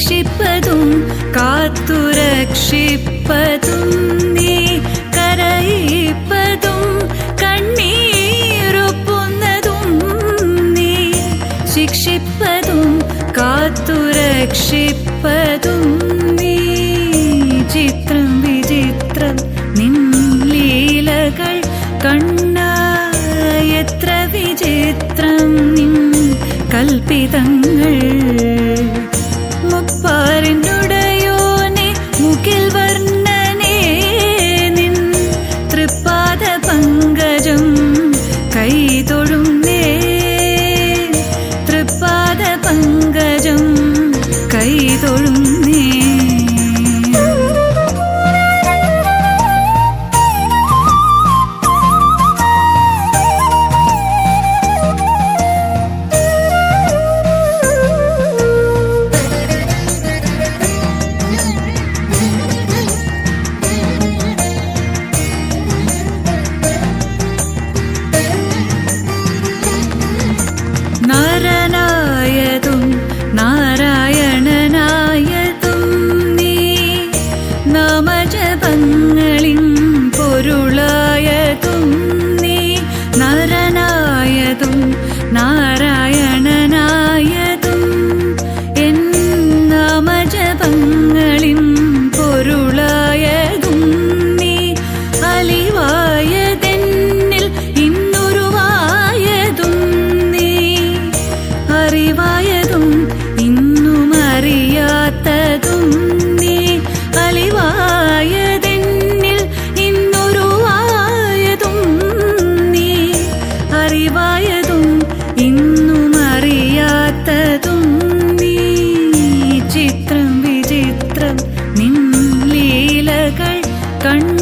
ശിക്ഷിപ്പതും കാത്തുരക്ഷിപ്പതും നീ കരയിപ്പതും കണ്ണീരൊപ്പുന്നതും നീ ശിക്ഷിപ്പതും കാത്തുരക്ഷിപ്പതും നീ ചിത്രം വിചിത്രം നിൻ ലീലകൾ കണ്ണാ എത്ര വിചിത്രം നിൻ കൽപ്പിതങ്ങൾ മുപ്പാരിനുടയോനെ മുകിൽ വർണ്ണനേ നിൻ തൃപ്പാദ പങ്കജം കൈതൊഴുന്നേ തൃപ്പാദ പങ്കജം കൈതൊഴുന്നേ നരനായതും നാരായണനായതും നീ നാമജപങ്ങളിൻ പൊരുളായതും നീ നരനായതും നാരായണനായതും എൻ നാമജപങ്ങളിൻ പൊരുളായതും നീ അലിവായതെന്നിൽ ഇന്നുരുവായതും നീ അറിവായതും ഇന്നും അറിയാത്തതും നീ അലിവായതെന്നിൽ ഇന്നുരുവായതും നീ അറിവായതും ഇന്നും അറിയാത്തതും നീ ചിത്രം വിചിത്രം നിൻ ലീലകൾ കണ്ണു